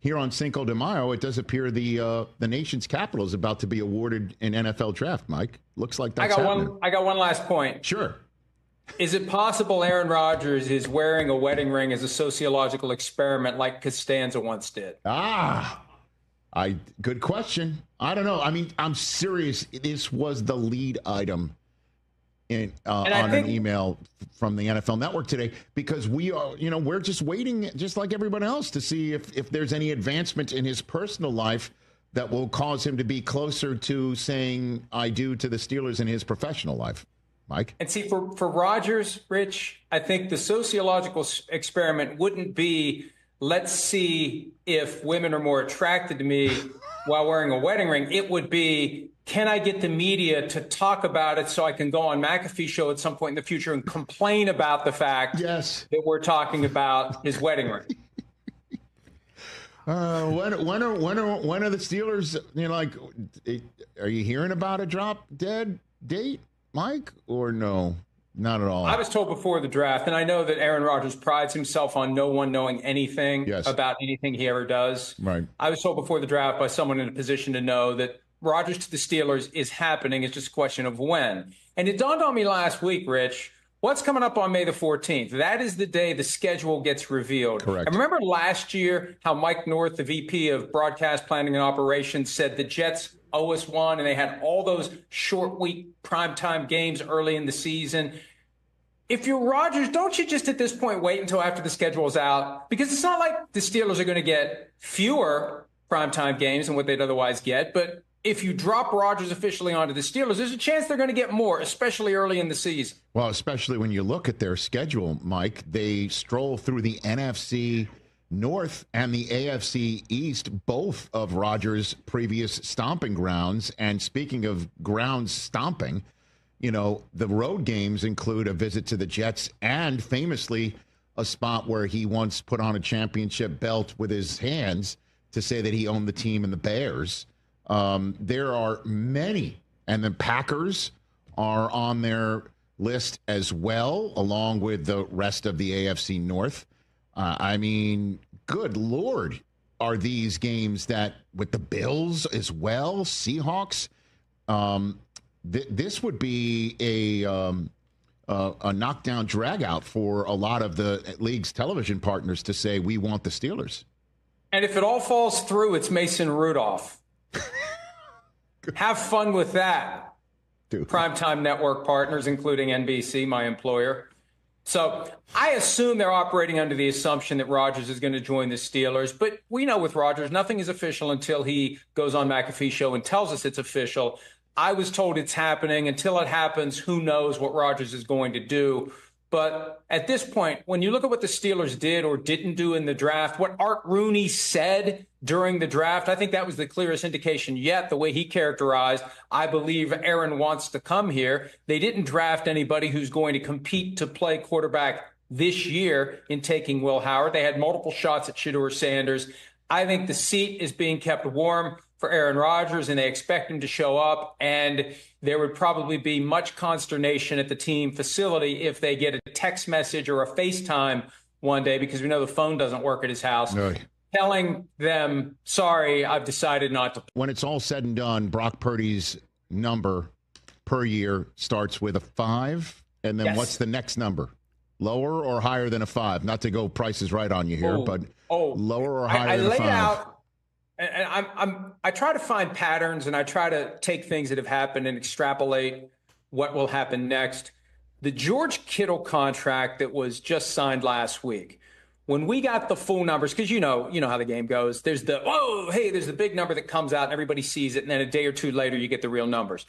here on Cinco de Mayo, it does appear the nation's capital is about to be awarded an NFL draft, Mike. Looks like that's happening. I got one last point. Sure. Is it possible Aaron Rodgers is wearing a wedding ring as a sociological experiment like Costanza once did? Good question. I don't know. I mean, I'm serious. This was the lead item on an email from the NFL Network today, because we're just waiting, just like everyone else, to see if there's any advancement in his personal life that will cause him to be closer to saying I do to the Steelers in his professional life. Mike? And see, for Rodgers, Rich, I think the sociological experiment wouldn't be, let's see if women are more attracted to me while wearing a wedding ring. It would be, can I get the media to talk about it so I can go on McAfee's show at some point in the future and complain about the fact that we're talking about his wedding ring? When are the Steelers, are you hearing about a drop dead date, Mike, or no? Not at all. I was told before the draft, and I know that Aaron Rodgers prides himself on no one knowing anything about anything he ever does. Right. I was told before the draft by someone in a position to know that Rodgers to the Steelers is happening. It's just a question of when. And it dawned on me last week, Rich, what's coming up on May the 14th? That is the day the schedule gets revealed. Correct. I remember last year how Mike North, the VP of Broadcast Planning and Operations, said the Jets owe us one, and they had all those short week primetime games early in the season. If you're Rodgers, don't you just at this point wait until after the schedule is out? Because it's not like the Steelers are going to get fewer primetime games than what they'd otherwise get. But if you drop Rodgers officially onto the Steelers, there's a chance they're going to get more, especially early in the season. Well, especially when you look at their schedule, Mike, they stroll through the NFC North and the AFC East, both of Rodgers' previous stomping grounds. And speaking of grounds stomping, the road games include a visit to the Jets and famously a spot where he once put on a championship belt with his hands to say that he owned the team and the Bears. There are many, and the Packers are on their list as well, along with the rest of the AFC North. I mean, good Lord, are these games that with the Bills as well, Seahawks? This would be a knockdown dragout for a lot of the league's television partners to say we want the Steelers. And if it all falls through, it's Mason Rudolph. Have fun with that. Dude. Primetime network partners, including NBC, my employer. So I assume they're operating under the assumption that Rodgers is going to join the Steelers. But we know with Rodgers, nothing is official until he goes on McAfee's show and tells us it's official. I was told it's happening. Until it happens, who knows what Rodgers is going to do. But at this point, when you look at what the Steelers did or didn't do in the draft, what Art Rooney said during the draft, I think that was the clearest indication yet, the way he characterized, I believe Aaron wants to come here. They didn't draft anybody who's going to compete to play quarterback this year in taking Will Howard. They had multiple shots at Shedeur Sanders. I think the seat is being kept warm for Aaron Rodgers, and they expect him to show up, and there would probably be much consternation at the team facility if they get a text message or a FaceTime one day, because we know the phone doesn't work at his house, telling them, sorry, I've decided not to. When it's all said and done, Brock Purdy's number per year starts with a 5, and then what's the next number? Lower or higher than a 5? Not to go Price is Right on you here, but lower or higher than a 5? I laid out. And I try to find patterns, and I try to take things that have happened and extrapolate what will happen next. The George Kittle contract that was just signed last week, when we got the full numbers, because you know how the game goes. There's there's the big number that comes out and everybody sees it, and then a day or two later you get the real numbers.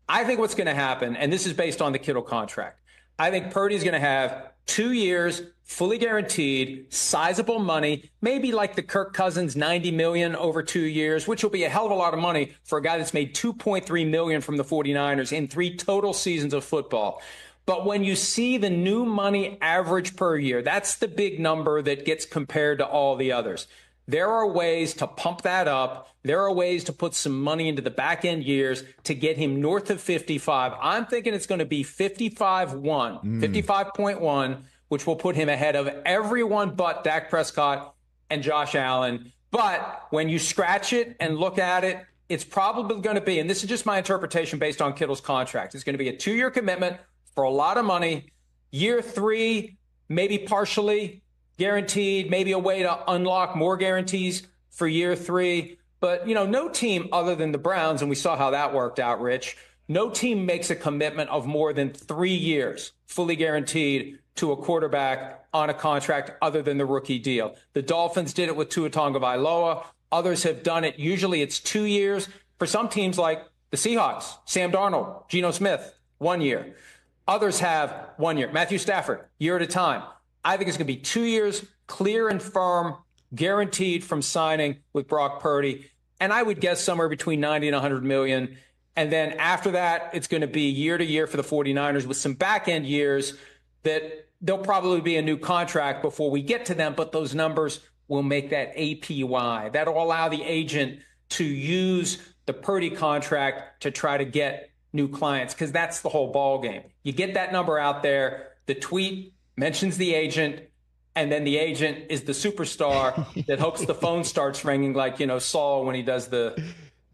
I think what's going to happen, and this is based on the Kittle contract, I think Purdy's going to have 2 years, fully guaranteed, sizable money, maybe like the Kirk Cousins $90 million over 2 years, which will be a hell of a lot of money for a guy that's made $2.3 million from the 49ers in 3 total seasons of football. But when you see the new money average per year, that's the big number that gets compared to all the others. There are ways to pump that up. There are ways to put some money into the back end years to get him north of 55. I'm thinking it's going to be 55.1, which will put him ahead of everyone but Dak Prescott and Josh Allen. But when you scratch it and look at it, it's probably going to be, and this is just my interpretation based on Kittle's contract, it's going to be a 2-year commitment for a lot of money. Year 3, maybe partially guaranteed, maybe a way to unlock more guarantees for year 3. But, no team other than the Browns, and we saw how that worked out, Rich, no team makes a commitment of more than 3 years, fully guaranteed, to a quarterback on a contract other than the rookie deal. The Dolphins did it with Tua Tagovailoa. Others have done it. Usually it's 2 years. For some teams like the Seahawks, Sam Darnold, Geno Smith, 1 year. Others have 1 year. Matthew Stafford, year at a time. I think it's going to be 2 years, clear and firm, guaranteed from signing with Brock Purdy. And I would guess somewhere between 90 and 100 million. And then after that, it's going to be year to year for the 49ers with some back end years that there'll probably be a new contract before we get to them. But those numbers will make that APY. That'll allow the agent to use the Purdy contract to try to get new clients, because that's the whole ball game. You get that number out there, the tweet mentions the agent, and then the agent is the superstar that hopes the phone starts ringing like, Saul when he does the,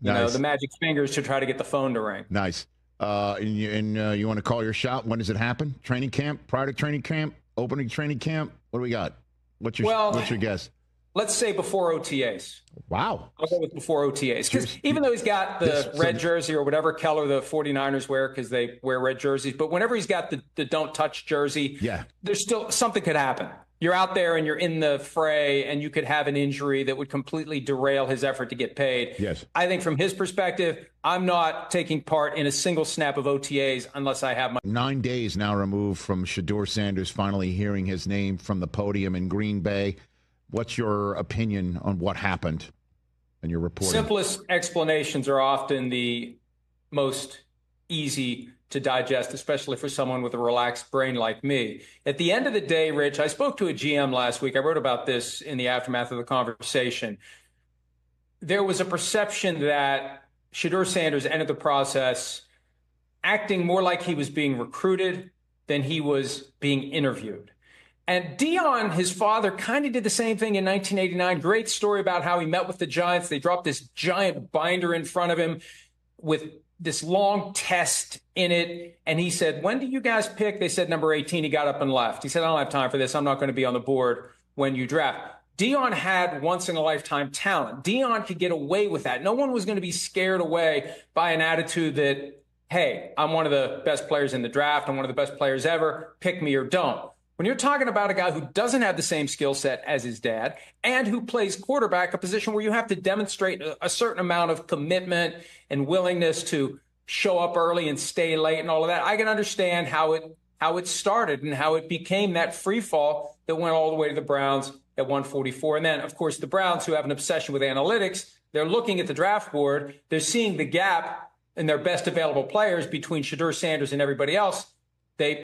the magic fingers to try to get the phone to ring. Nice. And you want to call your shot? When does it happen? Training camp, prior to training camp, opening training camp? What do we got? What's your guess? Let's say before OTAs. Wow. I'll go with before OTAs. Because even though he's got the red jersey or whatever color the 49ers wear, because they wear red jerseys, but whenever he's got the don't touch jersey, there's still something could happen. You're out there and you're in the fray and you could have an injury that would completely derail his effort to get paid. Yes. I think from his perspective, I'm not taking part in a single snap of OTAs unless I have my 9 days now removed from Shedeur Sanders finally hearing his name from the podium in Green Bay. What's your opinion on what happened in your reporting? Simplest explanations are often the most easy to digest, especially for someone with a relaxed brain like me. At the end of the day, Rich, I spoke to a GM last week. I wrote about this in the aftermath of the conversation. There was a perception that Shedeur Sanders entered the process acting more like he was being recruited than he was being interviewed. And Dion, his father, kind of did the same thing in 1989. Great story about how he met with the Giants. They dropped this giant binder in front of him with this long test in it. And he said, when do you guys pick? They said number 18. He got up and left. He said, I don't have time for this. I'm not going to be on the board when you draft. Dion had once-in-a-lifetime talent. Dion could get away with that. No one was going to be scared away by an attitude that, hey, I'm one of the best players in the draft. I'm one of the best players ever. Pick me or don't. When you're talking about a guy who doesn't have the same skill set as his dad and who plays quarterback, a position where you have to demonstrate a certain amount of commitment and willingness to show up early and stay late and all of that, I can understand how it started and how it became that free fall that went all the way to the Browns at 144. And then, of course, the Browns, who have an obsession with analytics, they're looking at the draft board. They're seeing the gap in their best available players between Shedeur Sanders and everybody else. They